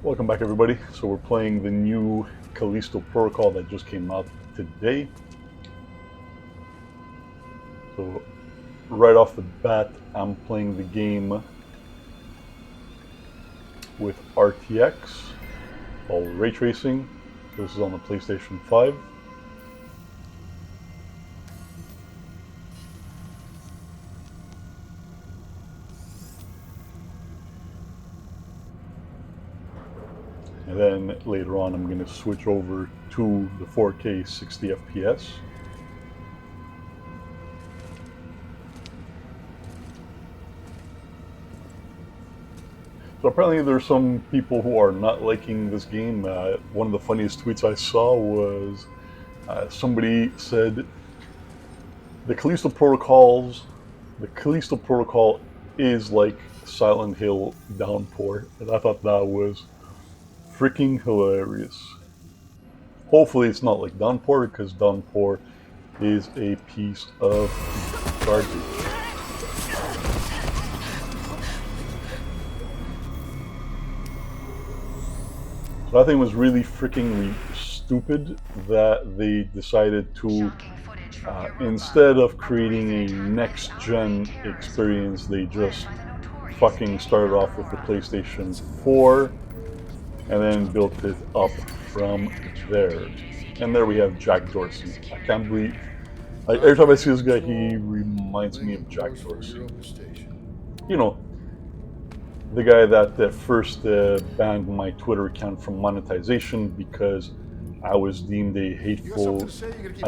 Welcome back, everybody. So we're playing the new Callisto Protocol that just came out today. So right off the bat, I'm playing the game with RTX, all ray tracing. This is on the PlayStation 5. And then later on, I'm going to switch over to the 4K 60 FPS. So apparently there's some people who are not liking this game. One of the funniest tweets I saw was somebody said the Callisto Protocol is like Silent Hill Downpour, and I thought that was freaking hilarious. Hopefully it's not like Downpour, because Downpour is a piece of garbage. So I think it was really freaking stupid that they decided to, instead of creating a next-gen experience, they just fucking started off with the PlayStation 4 and then built it up from there. And there we have Jack Dorsey. I can't believe, like, every time I see this guy, he reminds me of Jack Dorsey. You know, the guy that first banned my Twitter account from monetization because I was deemed a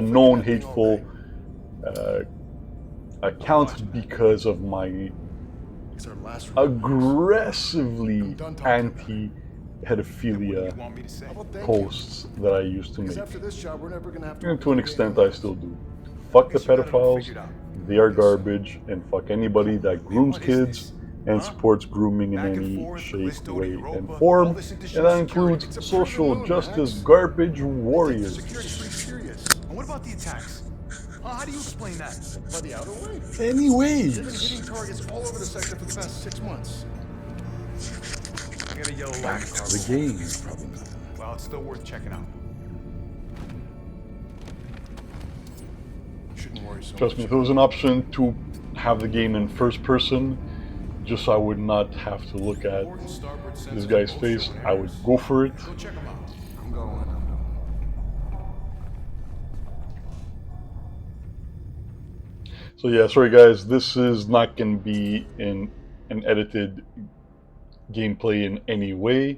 known hateful account because of my aggressively anti-pedophilia posts that I used to make. And to an extent, I still do. Fuck the pedophiles, they are garbage, and fuck anybody that grooms kids and supports grooming in any shape, way, and form, and that includes social justice garbage warriors. And what about the attacks? How do you explain that? By the outer way. Anyways, Hitting targets all over the sector for the past 6 months. I got a yellow back light to car. the game. Probably nothing. Well, it's still worth checking out. Shouldn't worry so Trust me, much. if there was an option to have the game in first person, just so I would not have to look at this guy's face, I would go for it. Go check them out. I'm going. So yeah, sorry guys, this is not going to be in an edited gameplay in any way.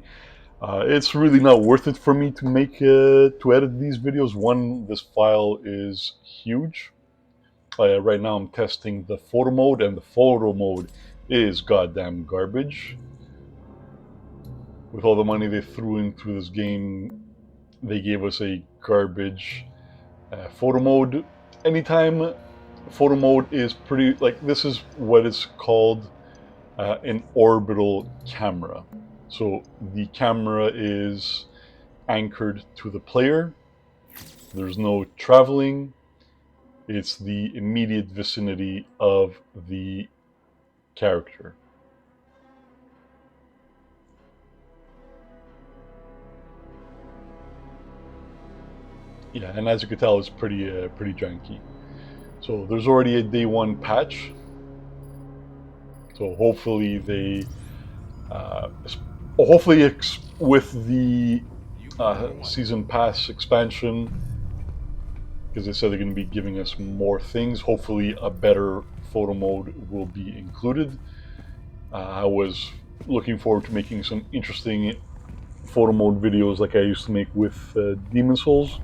It's really not worth it for me to edit these videos. One, this file is huge. Right now I'm testing the photo mode, and the photo mode is goddamn garbage. With all the money they threw into this game, they gave us a garbage photo mode. Anytime photo mode is pretty, like, this is what is called an orbital camera. So the camera is anchored to the player. There's no traveling. It's the immediate vicinity of the character. Yeah, and as you can tell, it's pretty janky. So there's already a day one patch. So hopefully they, with the season pass expansion, because they said they're going to be giving us more things. Hopefully a better photo mode will be included. I was looking forward to making some interesting photo mode videos like I used to make with Demon Souls.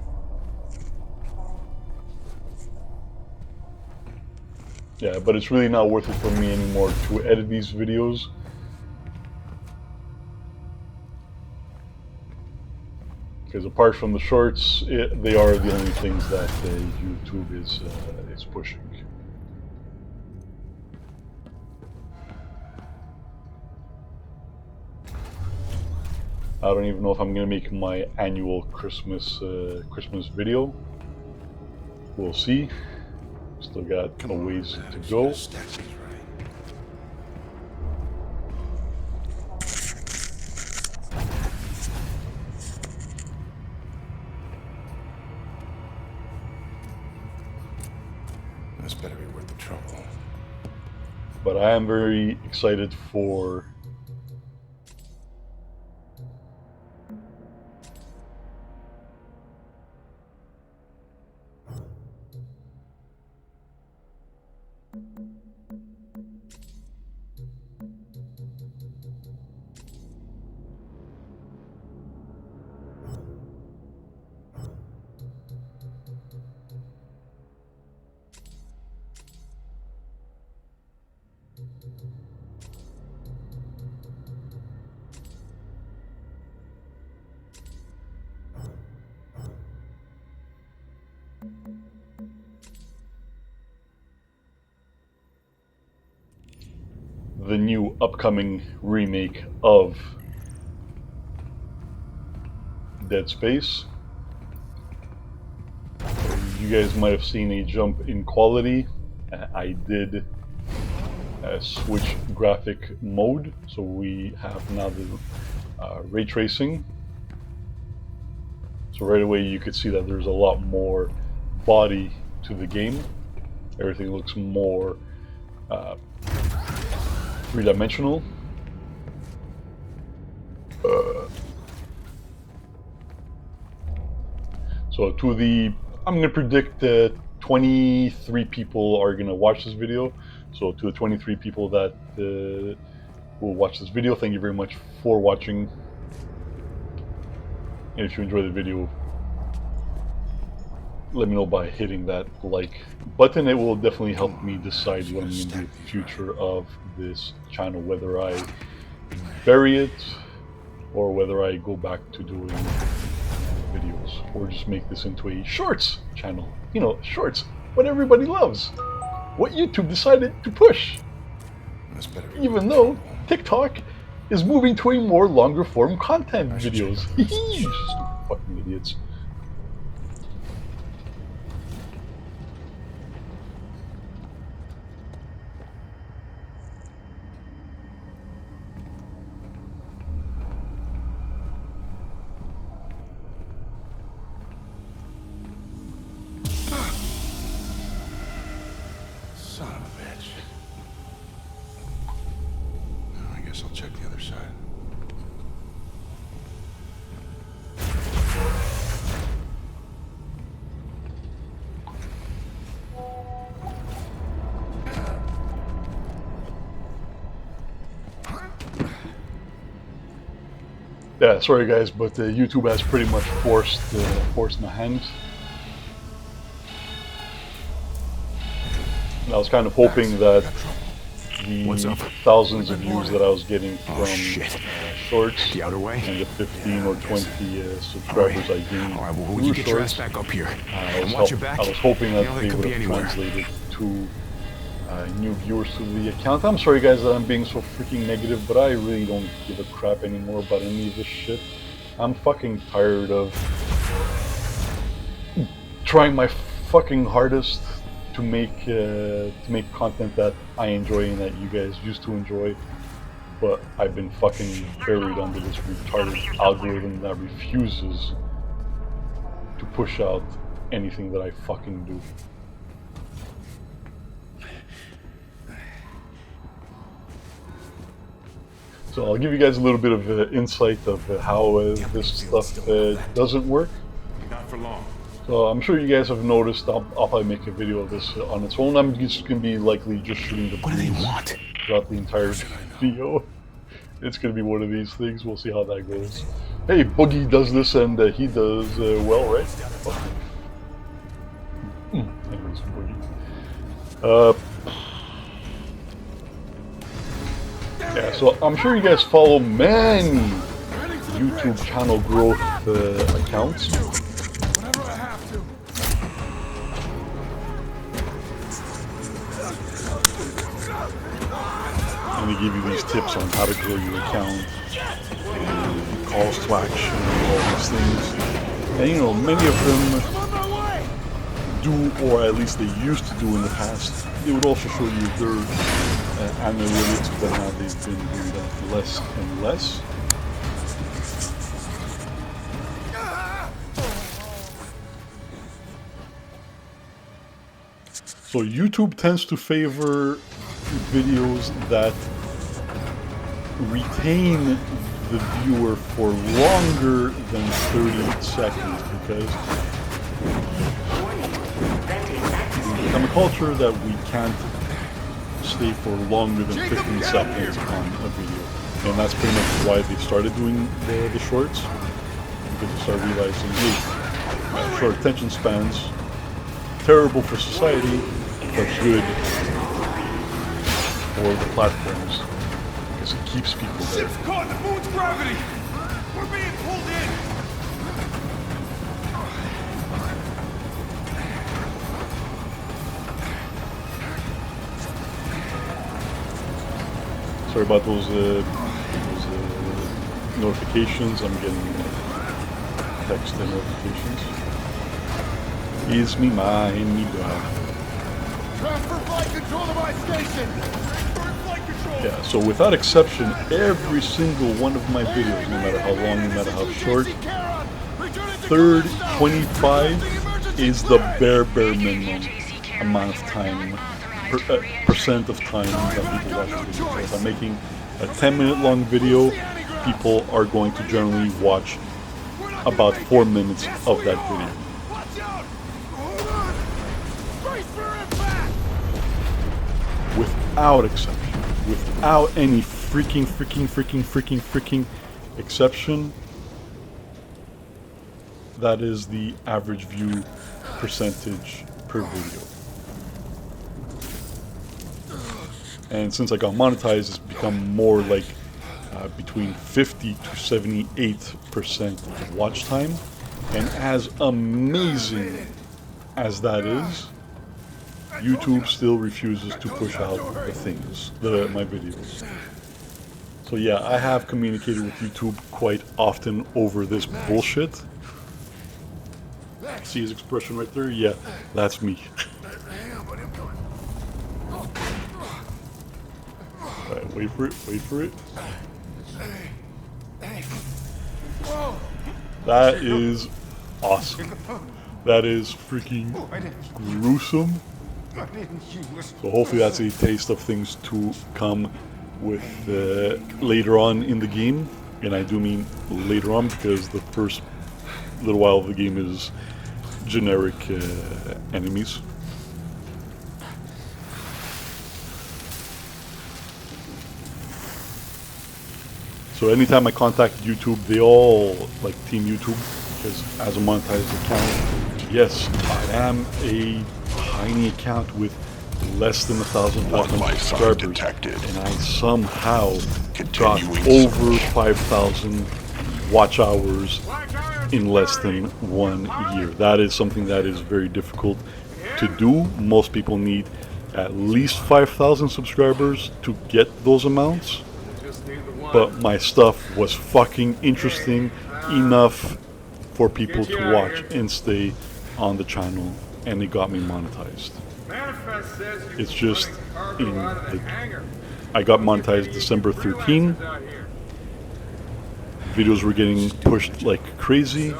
Yeah, but it's really not worth it for me anymore to edit these videos. Because apart from the shorts, they are the only things that YouTube is pushing. I don't even know if I'm gonna make my annual Christmas video. We'll see. Still got a ways to go. better be worth the trouble. But I am very excited for the new upcoming remake of Dead Space. You guys might have seen a jump in quality. I did switch graphic mode, so we have now the ray tracing. So right away you could see that there's a lot more body to the game. Everything looks more three-dimensional. So I'm gonna predict 23 people are gonna watch this video. So to the 23 people that will watch this video, thank you very much for watching. And if you enjoy the video, let me know by hitting that like button. It will definitely help me decide what I'm going to do with the future of this channel, whether I bury it or whether I go back to doing videos or just make this into a shorts channel. You know, shorts, what everybody loves, what YouTube decided to push, even though TikTok is moving to a more longer form content videos. Fucking idiots. Son of a bitch. I guess I'll check the other side. Yeah, sorry guys, but YouTube has pretty much forced my hand. And I was kind of hoping that the thousands of views that I was getting from shorts The outer way? and the 15 or 20 subscribers I gained All right, well, would you through get your shorts, ass back up here I and watch your back? was hoping that You know, that they could would be have anywhere. translated to new viewers to the account. I'm sorry guys that I'm being so freaking negative, but I really don't give a crap anymore about any of this shit. I'm fucking tired of trying my fucking hardest to make content that I enjoy and that you guys used to enjoy, but I've been fucking buried under this retarded algorithm that refuses to push out anything that I fucking do. So I'll give you guys a little bit of insight of how this stuff doesn't work. Not for long. So I'm sure you guys have noticed, I'll probably make a video of this on its own. I'm just going to be likely just shooting the What do they breeze want? throughout the entire video. It's going to be one of these things. We'll see how that goes. Hey, Boogie does this and he does well, right? Anyways, Boogie. Yeah, so I'm sure you guys follow many YouTube channel growth accounts. Whenever I have to. And they give you these tips on how to grow your account, and calls to action, and all these things. And you know, many of them do, or at least they used to do in the past. They would also show you their analytics, but now they've been doing that less and less. So YouTube tends to favor videos that retain the viewer for longer than 30 seconds because we become a culture that we can't stay for longer than 15 seconds on a video. And that's pretty much why they started doing the shorts, because they started realizing, hey, short attention spans, terrible for society, but good for the platforms, because it keeps people there. Ship's caught in the moon's gravity! We're being pulled in! Sorry about those notifications. I'm getting text and notifications. Is me mine, me dog. Transfer flight control to my station! Transfer flight control! Yeah, so without exception, every single one of my videos, no matter how long, no matter how short, 30, 25 is the bare minimum amount of time, percent of time that people watch the video. So if I'm making a 10-minute long video, people are going to generally watch about 4 minutes of that video. Watch out! Hold on! Brace for impact! Without exception, without any freaking exception, that is the average view percentage per video. And since I got monetized, it's become more like between 50 to 78% watch time. And as amazing as that is, YouTube still refuses to push out the things, my videos. So yeah, I have communicated with YouTube quite often over this bullshit. See his expression right there? Yeah, that's me. Alright, wait for it. That is awesome. That is freaking gruesome. So hopefully that's a taste of things to come with later on in the game. And I do mean later on, because the first little while of the game is generic enemies. So anytime I contact YouTube, they all like Team YouTube, because as a monetized account, yes, I am a tiny account with less than 1,500 subscribers, detected. And I somehow got over 5,000 watch hours in less than 1 year. That is something that is very difficult to do. Most people need at least 5,000 subscribers to get those amounts. But my stuff was fucking interesting enough for people to watch and stay on the channel, and it got me monetized. It's just I got monetized December 13. Videos were getting pushed like crazy,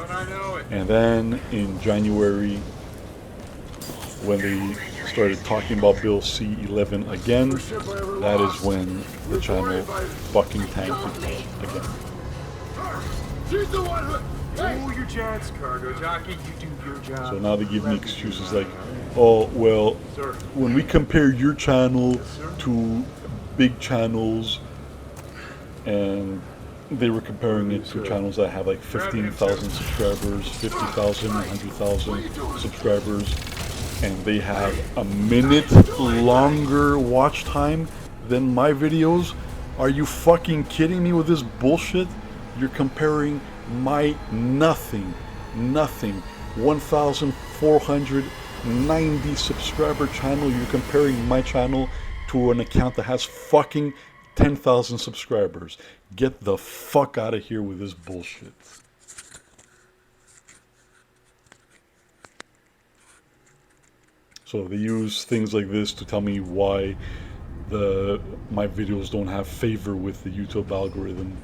and then in January, when they started talking about Bill C-11 again, that is when the channel fucking tanked again. So now they give me excuses like, oh, well, when we compare your channel to big channels, and they were comparing it to channels that have like 15,000 subscribers, 50,000, 100,000 subscribers, and they have a minute longer watch time than my videos. Are you fucking kidding me with this bullshit? You're comparing my nothing 1,490 subscriber channel, you're comparing my channel to an account that has fucking 10,000 subscribers. Get the fuck out of here with this bullshit. So they use things like this to tell me why my videos don't have favor with the YouTube algorithm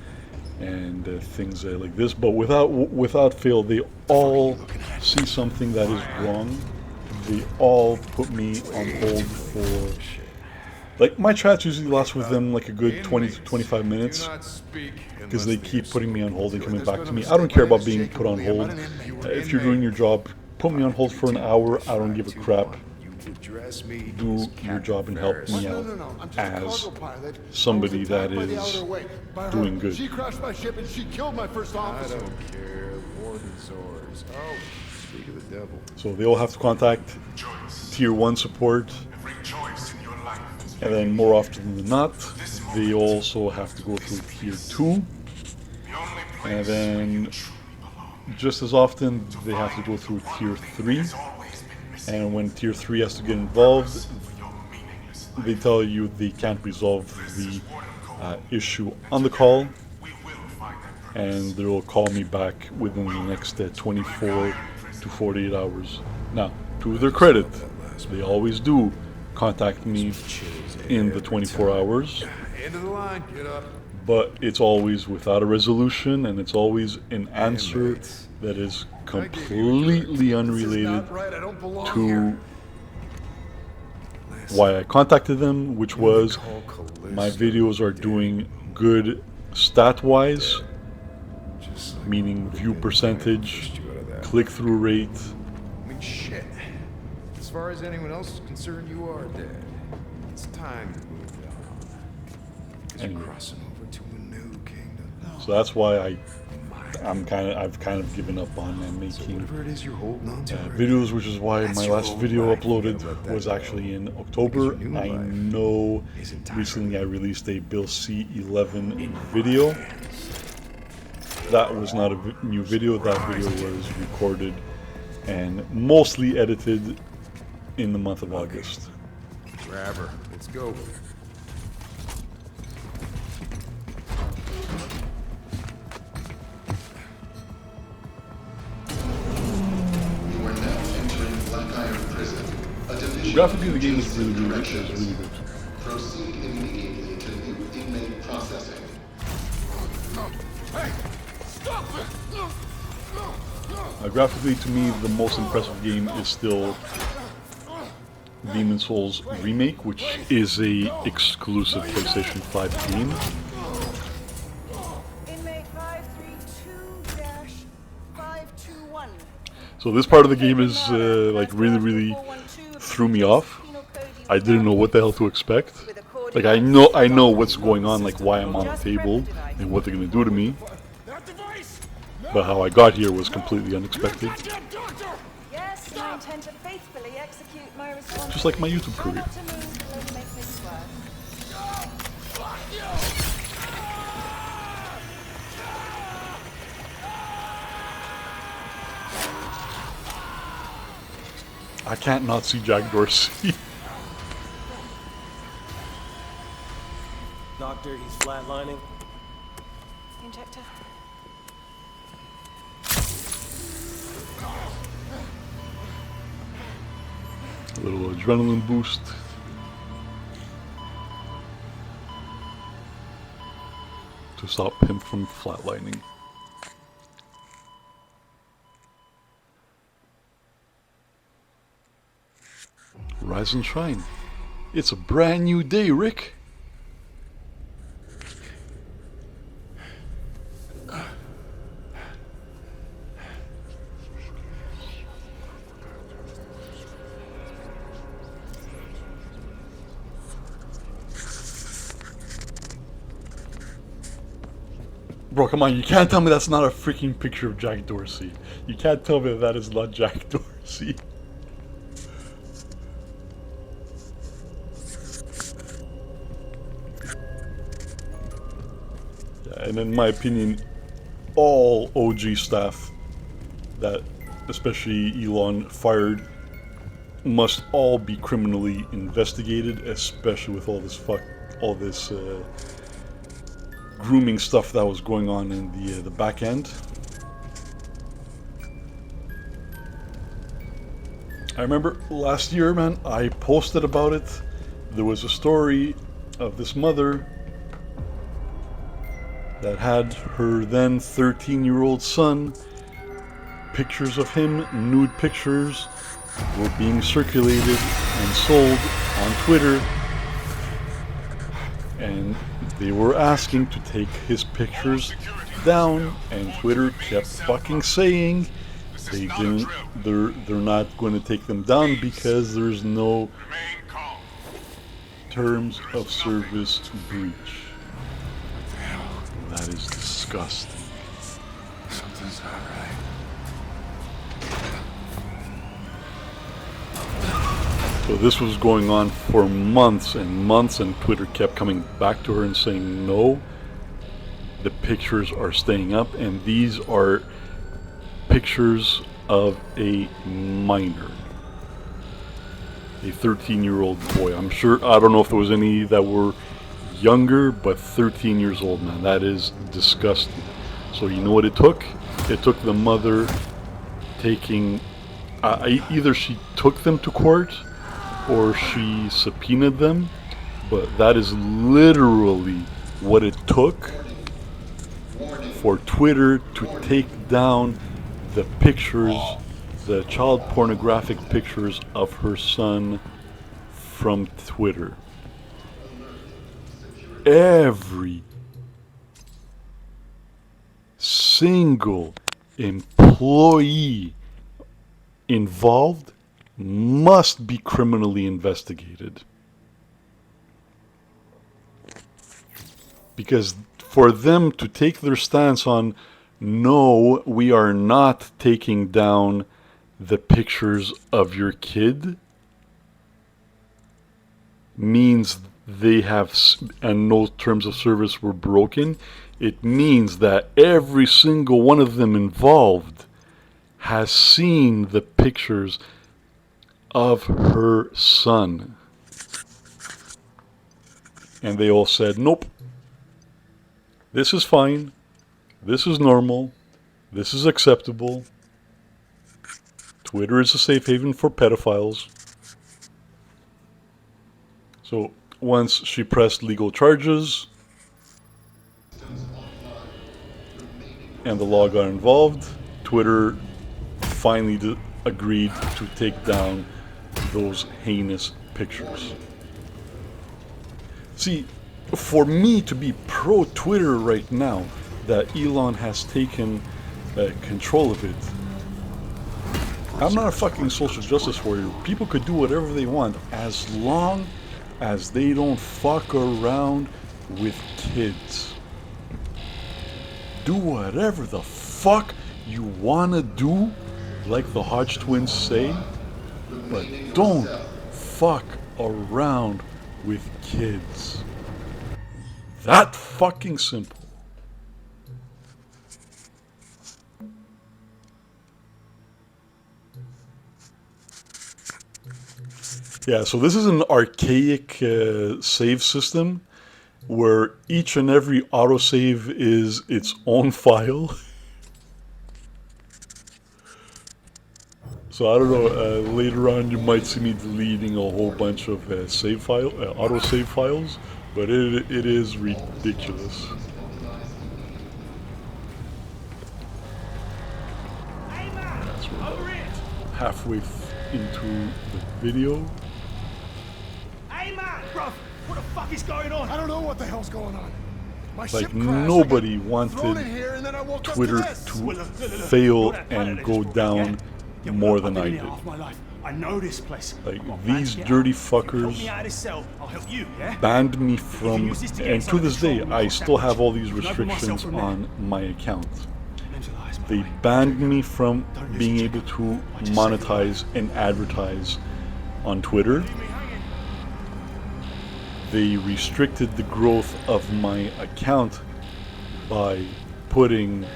and things like this. But without fail, they all see something that is wrong. they all put me on hold for, like, my chats usually last with them like a good 20 to 25 minutes, because they keep putting me on hold and coming back to me. I don't care about being put on hold. If you're doing your job, put me on hold for an hour. I don't give a crap. Do your job and help me out as somebody that is doing good. She crashed my ship and she killed my first officer. I don't care. Warden's orders. Oh, speak of the devil. So they all have to contact Tier 1 support, and then more often than not, they also have to go through Tier 2, and then just as often they have to go through Tier 3, and when Tier 3 has to get involved, they tell you they can't resolve the issue on the call, and they will call me back within the next 24 to 48 hours. Now, to their credit, they always do contact me in the 24 hours, End of the line. Get up. but it's always without a resolution, and it's always an answer that is completely unrelated Not right. I don't belong to here. why I contacted them, which was Call Callisto. my videos are doing good stat-wise, Just like meaning view percentage, pushed you out of that. click-through rate. I mean, shit. As far as anyone else is concerned, you are dead. It's time to move on. Because you're Anyway. crossing over to a new kingdom. So that's why I've kind of given up on making Whatever it is you're holding on to. videos, which is why That's my your last old video life. uploaded You gotta let that was go. actually in October. Because your new I life know is entirely recently I released a Bill C11 video. That was not a new video. That video was recorded and mostly edited in the month of August. Grab her. Let's go. You are now entering Black Iron Prison. A division Graphically, the of game is really good. corrections. Proceed immediately to new inmate processing. Hey, stop it! Graphically, to me, the most impressive game is still Demon Souls Remake, which is a exclusive PlayStation 5 game. Inmate 532-521. So this part of the game is like really threw me off. I didn't know what the hell to expect. Like I know what's going on, like why I'm on the table and what they're gonna do to me. That device! But how I got here was completely unexpected. Goddamn doctor! Yes, I intend to faithfully execute my responsibilities. Just like my YouTube Try career. not to move, don't make things worse. Fuck you! I can't not see Jack Dorsey. Doctor, he's flatlining. Injector. A little adrenaline boost. To stop him from flatlining. Rise and shine. It's a brand new day, Rick. Bro, come on, you can't tell me that's not a freaking picture of Jack Dorsey. You can't tell me that is not Jack Dorsey. And in my opinion, all OG staff that, especially Elon, fired must all be criminally investigated, especially with all this grooming stuff that was going on in the back end. I remember last year, man, I posted about it. There was a story of this mother that had her then 13-year-old son, pictures of him, nude pictures, were being circulated and sold on Twitter, and they were asking to take his pictures down, and Twitter kept fucking saying they're not going to take them down because there's no terms of service breach. That is disgusting. Something's not right. So this was going on for months and months, and Twitter kept coming back to her and saying, no, the pictures are staying up, and these are pictures of a minor. A 13-year-old boy. I'm sure, I don't know if there was any that were younger, but 13 years old, man. That is disgusting. So you know what it took? It took the mother taking, either she took them to court or she subpoenaed them, but that is literally what it took for Twitter to take down the pictures, the child pornographic pictures of her son from Twitter. Every single employee involved must be criminally investigated. Because for them to take their stance on, no, we are not taking down the pictures of your kid, means they have, and no terms of service were broken. It means that every single one of them involved has seen the pictures of her son. And they all said, nope, this is fine, this is normal, this is acceptable. Twitter is a safe haven for pedophiles. So once she pressed legal charges and the law got involved, Twitter finally agreed to take down those heinous pictures. See, for me to be pro-Twitter right now, that Elon has taken control of it, I'm not a fucking social justice warrior. People could do whatever they want as long as they don't fuck around with kids. Do whatever the fuck you wanna do, like the Hodge twins say, but don't fuck around with kids. That fucking simple. Yeah, so this is an archaic save system where each and every autosave is its own file. So I don't know, later on you might see me deleting a whole bunch of autosave files, but it is ridiculous. That's halfway into the video. Hey man, bruv, what the fuck is going on? I don't know what the hell's going on. My ship Like crashed. nobody Thrown in wanted here and then I woke up Twitter this. to fail and go down more than I did. I know this place. Like, these dirty fuckers banned me from, and to this day I still have all these restrictions on my account. They banned me from being able to monetize and advertise on Twitter. They restricted the growth of my account by putting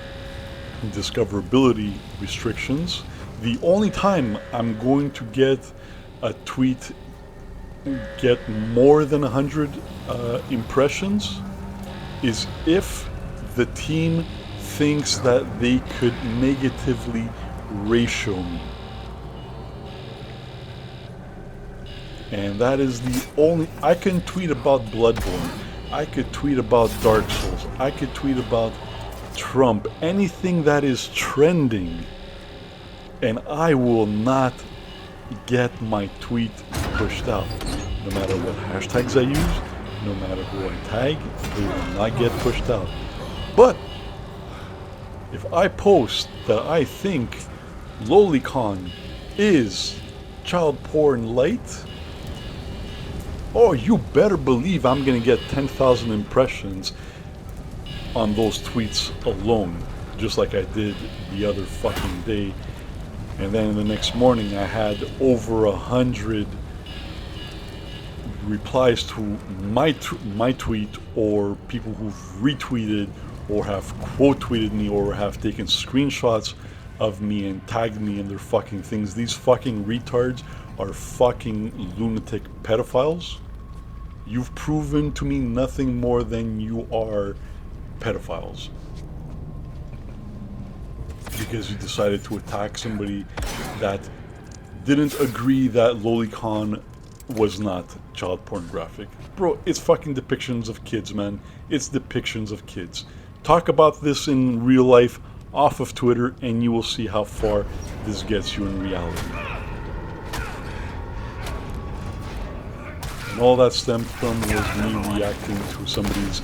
discoverability restrictions. The only time I'm going to get a tweet get more than 100 impressions is if the team thinks that they could negatively ratio me. And that is the only... I can tweet about Bloodborne. I could tweet about Dark Souls. I could tweet about Trump. Anything that is trending. And I will not get my tweet pushed out. No matter what hashtags I use, no matter who I tag, they will not get pushed out. But if I post that I think Lolicon is child porn light, oh, you better believe I'm gonna get 10,000 impressions on those tweets alone, just like I did the other fucking day. And then the next morning I had over 100 replies to my tweet, or people who've retweeted or have quote tweeted me or have taken screenshots of me and tagged me in their fucking things. These fucking retards are fucking lunatic pedophiles. You've proven to me nothing more than you are pedophiles. Because you decided to attack somebody that didn't agree that Lolicon was not child pornographic. Bro, it's fucking depictions of kids, man. It's depictions of kids. Talk about this in real life, off of Twitter, and you will see how far this gets you in reality. And all that stemmed from was me reacting to somebody's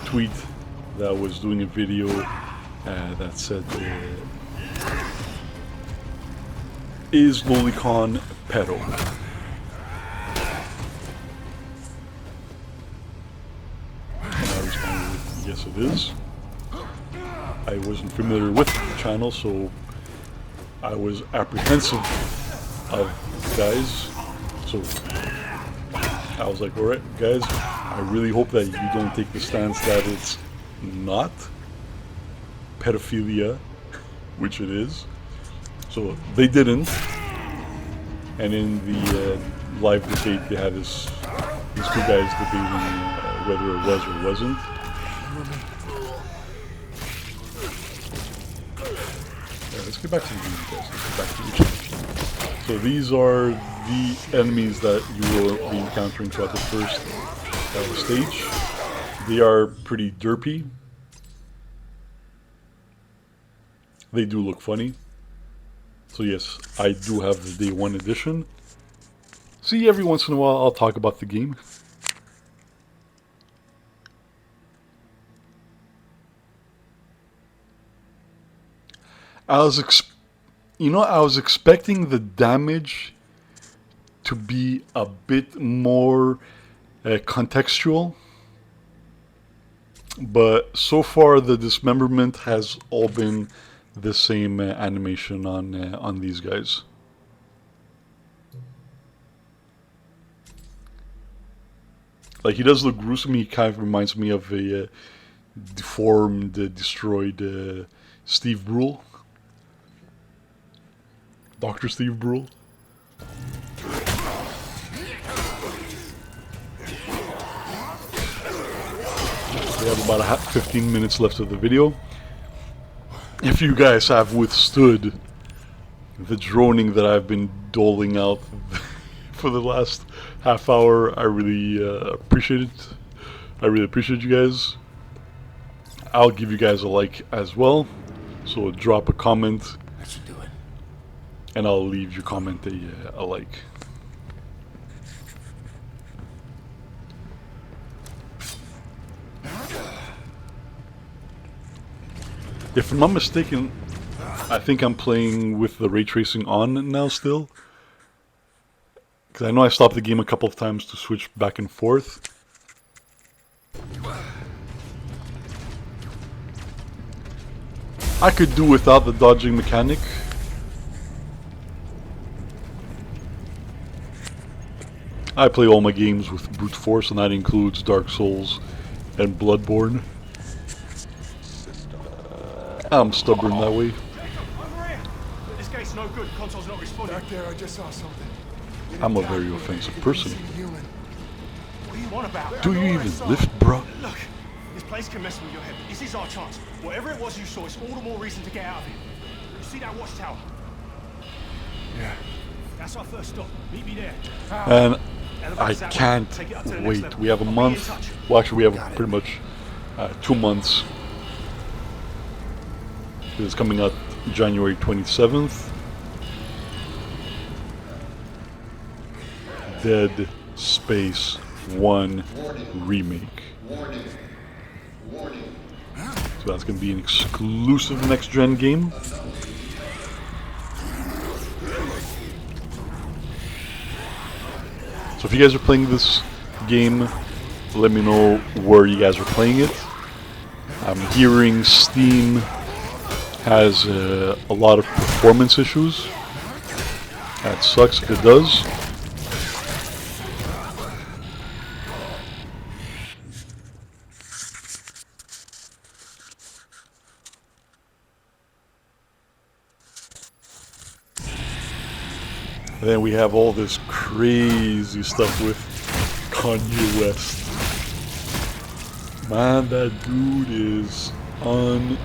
tweet that was doing a video that said, is Lolicon pedo? And I responded with, yes it is. I wasn't familiar with the channel, so I was apprehensive of guys. So I was like, alright guys, I really hope that you don't take the stance that it's not pedophilia, which it is. So they didn't. And in the live debate, they had these two guys debating whether it was or wasn't. Let's get back to the game, guys. Let's get back to the game. So these are the enemies that you will be encountering throughout the first stage. They are pretty derpy. They do look funny. So yes, I do have the day one edition. See, every once in a while I'll talk about the game. I was expecting the damage to be a bit more contextual, but so far the dismemberment has all been the same animation on these guys. Like, he does look gruesome. He kind of reminds me of a deformed, destroyed Steve Brule. Dr. Steve Brule. We have about 15 minutes left of the video. If you guys have withstood the droning that I've been doling out for the last half hour, I really appreciate it. I really appreciate you guys. I'll give you guys a like as well. So drop a comment. That should do it. And I'll leave your comment a like. If I'm not mistaken, I think I'm playing with the ray tracing on now still. Because I know I stopped the game a couple of times to switch back and forth. I could do without the dodging mechanic. I play all my games with brute force, and that includes Dark Souls and Bloodborne. I'm stubborn that way. Over here! This gate's no good. Console's not responding. Back there, I just saw something. I'm a very offensive person. Human. What do you want about? Do you even lift, bruh? Look, this place can mess with your head. This is our chance. Whatever it was you saw, it's all the more reason to get out of here. You see that watchtower? Yeah. That's our first stop. Meet me there. And I can't wait. We have a month. Well, actually, we have pretty much 2 months. It's coming out January 27th. Dead Space 1 remake. Warning. Warning. So that's going to be an exclusive next-gen game. So if you guys are playing this game, let me know where you guys are playing it. I'm hearing Steam has a lot of performance issues. That sucks if it does. And then we have all this crazy stuff with Kanye West. Man, that dude is unhinged.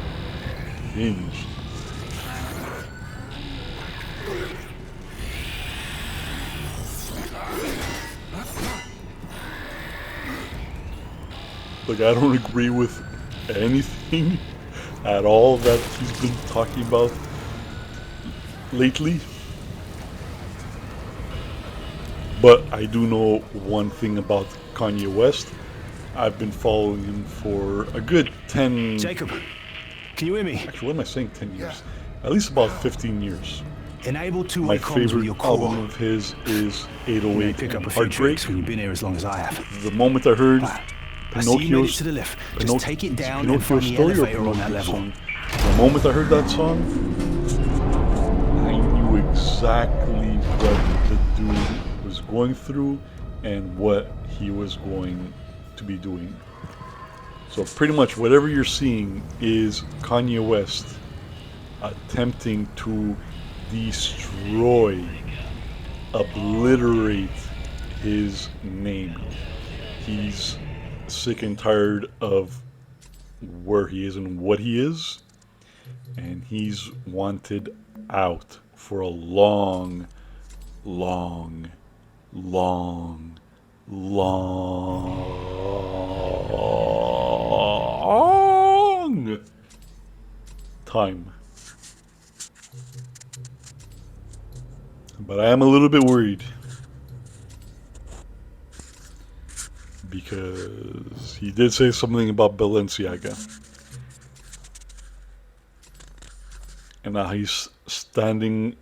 Like, I don't agree with anything at all that he's been talking about lately. But I do know one thing about Kanye West. I've been following him for a good 10... Jacob, can you hear me? Actually, what am I saying, 10 years? At least about 15 years. Enable two-way My comms with favorite your core. album of his is You may 808 pick up and a few Heartbreak. tricks when you've been here as long as I have. The moment I heard I see you made it Pinocchio's, to the lift. Just take it down and Pinocchio's find the story or elevator on that Pinocchio's level. song, the moment I heard that song, I knew exactly what the dude was going through and what he was going to be doing. So pretty much whatever you're seeing is Kanye West attempting to destroy, obliterate his name. He's sick and tired of where he is and what he is, and he's wanted out for a long time. But I am a little bit worried because he did say something about Balenciaga, and now he's standing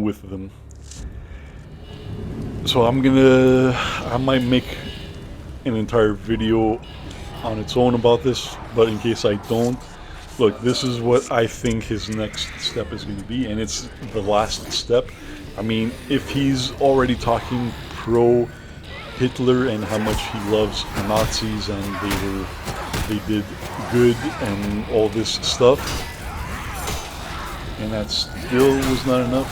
with them. So I might make an entire video on its own about this, but in case I don't, look, this is what I think his next step is going to be, and it's the last step. I mean, if he's already talking pro Hitler and how much he loves Nazis and they did good and all this stuff, and that still was not enough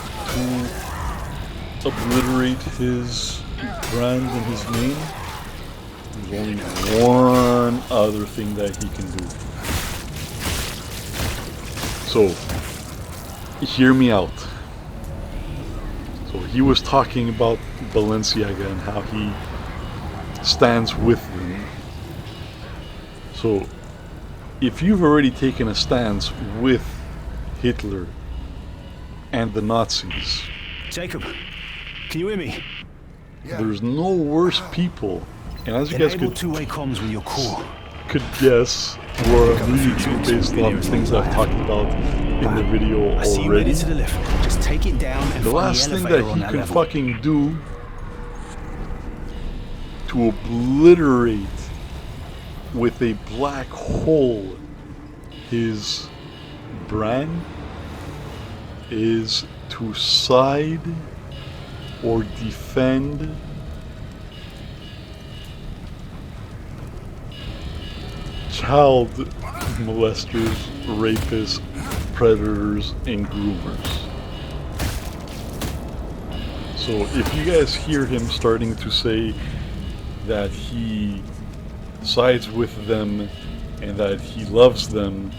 to obliterate his brand and his name, there's only one other thing that he can do. So, hear me out. So he was talking about Balenciaga and how he stands with them. So, if you've already taken a stance with Hitler and the Nazis, Jacob, can you hear me? there's no worse people. And as you guys Enable could two-way comms with your core. guess, or really based on things I've talked about in the video I see you made already, it to the lift. Just take it down and the find last the thing elevator that on he that can level. fucking do to obliterate with a black hole his brand is to side or defend child molesters, rapists, predators, and groomers. So if you guys hear him starting to say that he sides with them and that he loves them,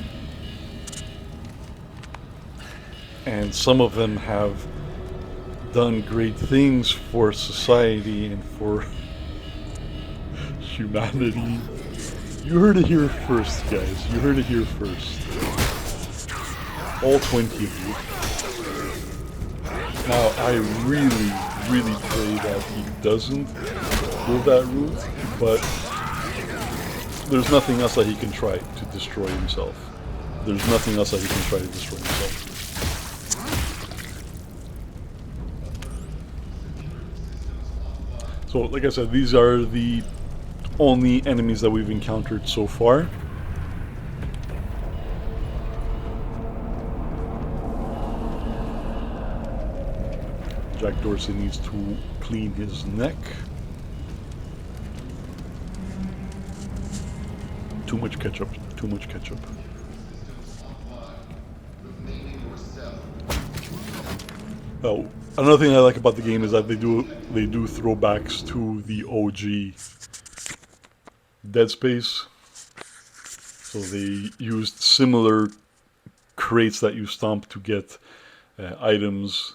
and some of them have done great things for society and for humanity, you heard it here first, guys. You heard it here first. All 20 of you. Now, I really, really pray that he doesn't go that route, but there's nothing else that he can try to destroy himself. There's nothing else that he can try to destroy himself. So, like I said, these are the only enemies that we've encountered so far. Jack Dorsey needs to clean his neck. Too much ketchup, too much ketchup. Oh, another thing I like about the game is that they do throwbacks to the OG Dead Space. So they used similar crates that you stomp to get items.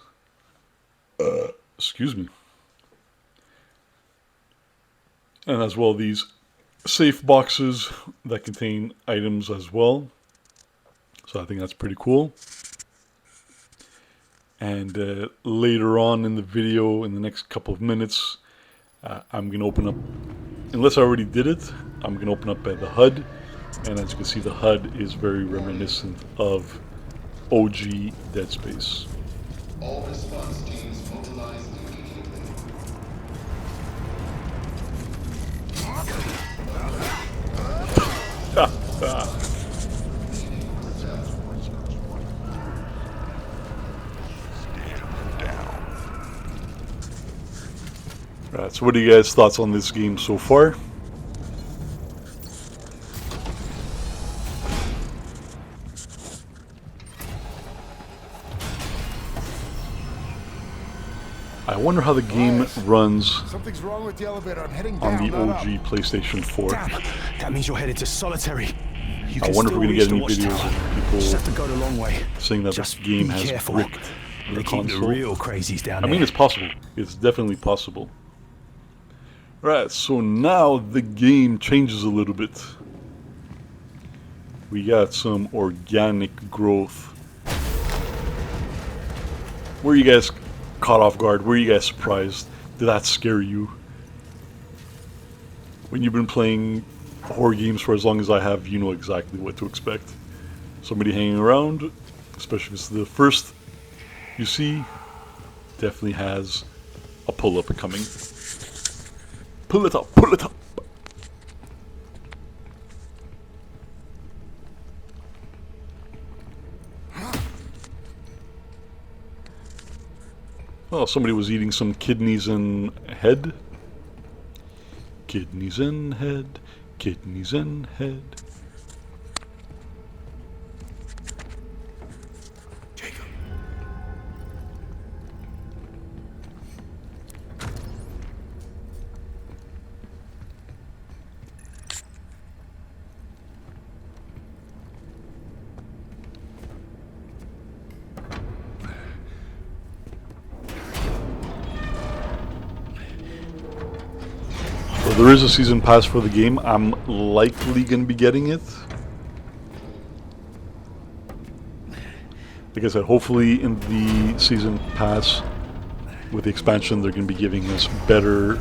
Excuse me. And as well these safe boxes that contain items as well. So I think that's pretty cool. And later on in the video, in the next couple of minutes, I'm going to open up, unless I already did it, I'm going to open up the HUD. And as you can see, the HUD is very reminiscent of OG Dead Space. All response teams mobilized immediately. Right, so what are you guys' thoughts on this game so far? I wonder how the game runs Something's wrong with the elevator. I'm heading on down. the OG PlayStation 4. Damn, that means you're headed to solitary. You I can wonder if still we're going to reach get the any watchtower. videos of Just have to people go the long way. saying that Just this game be has careful. bricked They the keep the console. real crazies down I there. mean, it's possible. It's definitely possible. Right, so now the game changes a little bit. We got some organic growth. Were you guys caught off guard? Were you guys surprised? Did that scare you? When you've been playing horror games for as long as I have, you know exactly what to expect. Somebody hanging around, especially if it's the first you see, definitely has a pull-up coming. Pull it up, pull it up. Oh, somebody was eating some kidneys and head. Kidneys and head, kidneys and head. Jacob. So there is a season pass for the game. I'm likely going to be getting it. Like I said, hopefully in the season pass with the expansion, they're going to be giving us better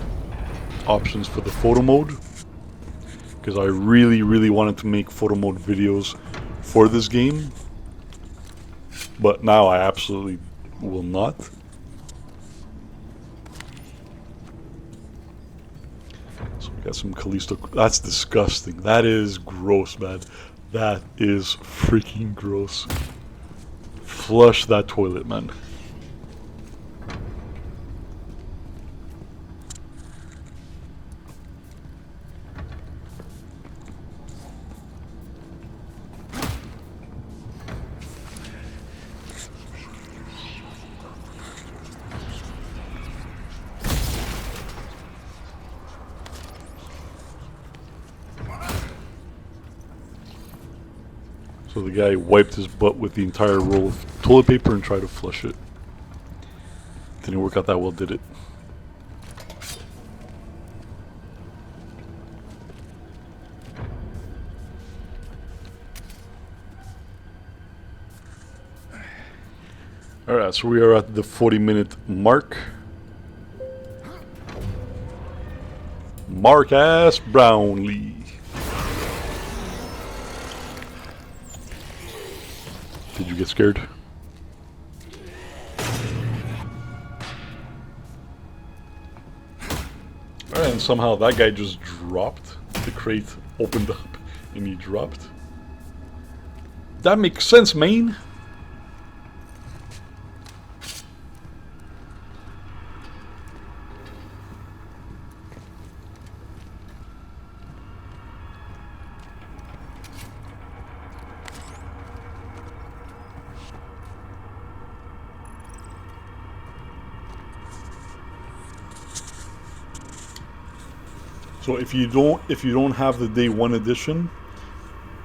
options for the photo mode. Because I really, really wanted to make photo mode videos for this game. But now I absolutely will not. So we got some Callisto. That's disgusting. That is gross, man. That is freaking gross. Flush that toilet, man. So the guy wiped his butt with the entire roll of toilet paper and tried to flush it. Didn't work out that well, did it? Alright, so we are at the 40-minute mark. Marcus Brownlee. Did you get scared? And somehow that guy just dropped. The crate opened up and he dropped. That makes sense, man. So if you don't have the day one edition,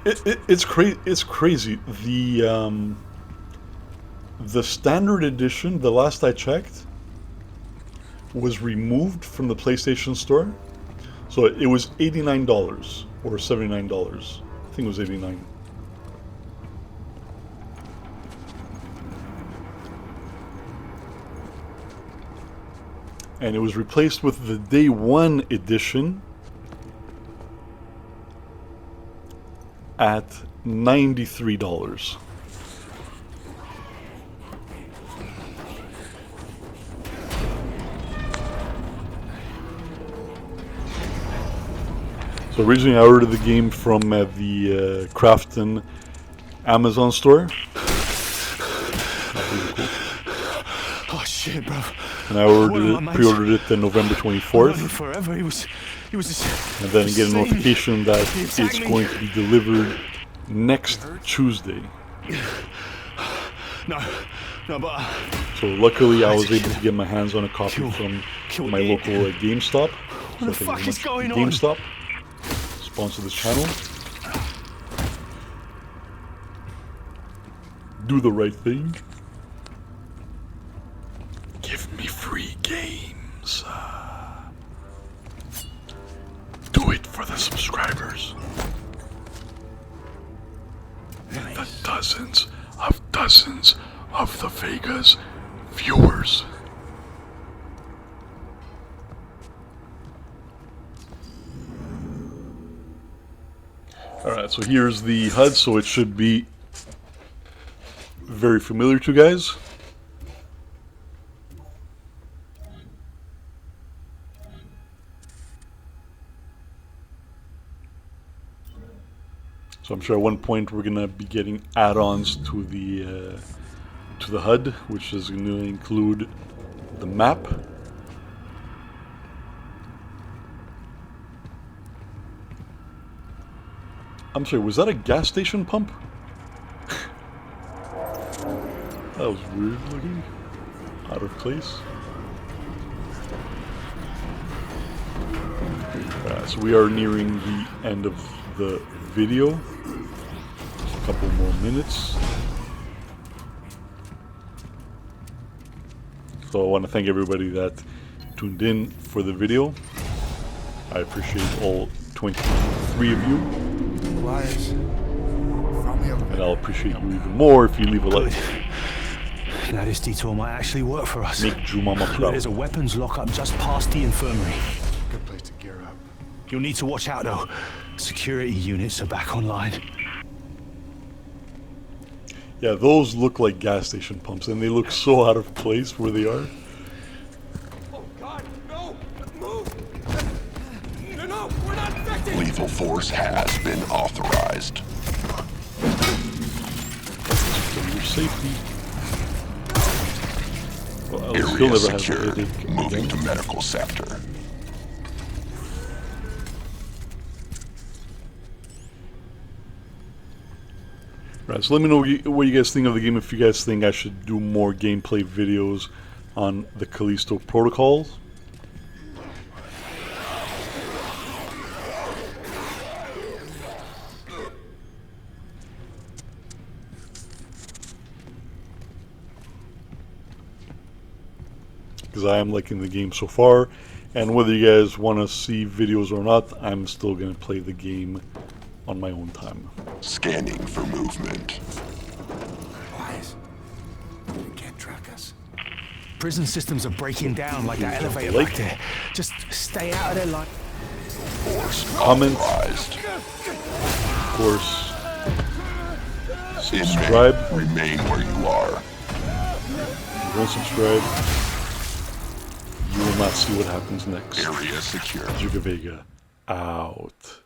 it's crazy. The standard edition, the last I checked, was removed from the PlayStation Store. So it was $89 or $79. I think it was $89. And it was replaced with the day one edition at $93. So originally I ordered the game from the Crafton Amazon store. Oh shit, bro. And I pre-ordered it on November 24th. Forever, he was just, and then get a notification that it's going to be delivered next Tuesday. No, but... So luckily I was able to get my hands on a copy from my local GameStop. What the fuck is going on? GameStop sponsor this channel. Do the right thing. Give me free games. Do it for the subscribers. And the dozens of the Vegas viewers. Alright, so here's the HUD, so it should be very familiar to you guys. So I'm sure at one point we're gonna be getting add-ons to the HUD, which is going to include the map. I'm sorry, was that a gas station pump? That was weird looking, out of place. So we are nearing the end of the video. Just a couple more minutes. So I want to thank everybody that tuned in for the video. I appreciate all 23 of you. And I'll appreciate you even more if you leave a like. Now this detour might actually work for us. Make Jumama Look, proud. there's a weapons lockup just past the infirmary. Good place to gear up. You'll need to watch out though. Security units are back online. Yeah, those look like gas station pumps, and they look so out of place where they are. Oh God, no! Move! No, we're not infected! Lethal force has been authorized. For your safety. Well, Area still never have secured. a headache Moving again. to medical sector. Right, so let me know what you guys think of the game. If you guys think I should do more gameplay videos on the Callisto Protocol. Because I am liking the game so far, and whether you guys want to see videos or not, I'm still going to play the game on my own time. Scanning for movement. Wise. You can't track us. Prison systems are breaking down like that elevator Like- back there. Just stay out of their line. Force comment, authorized. of course, subscribe. Inmate, remain where you are. If you don't subscribe, you will not see what happens next. Area secure. Juga Vega out.